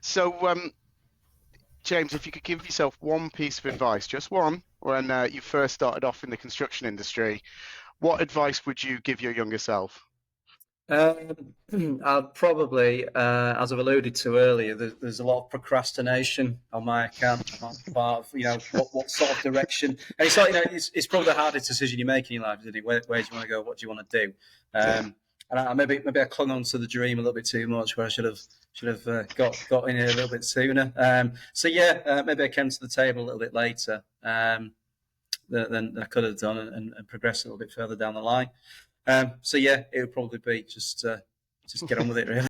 So, James, if you could give yourself one piece of advice, just one, when you first started off in the construction industry, what advice would you give your younger self? I'd probably, as I've alluded to earlier, there's a lot of procrastination on my account, on my part of, what sort of direction. And it's like, it's probably the hardest decision you make in your life, isn't it? Where do you want to go? What do you want to do? Yeah. And maybe I clung on to the dream a little bit too much, where I should have got in here a little bit sooner. So yeah, maybe I came to the table a little bit later than I could have done, and progressed a little bit further down the line. So yeah, it would probably be just get on with it, really.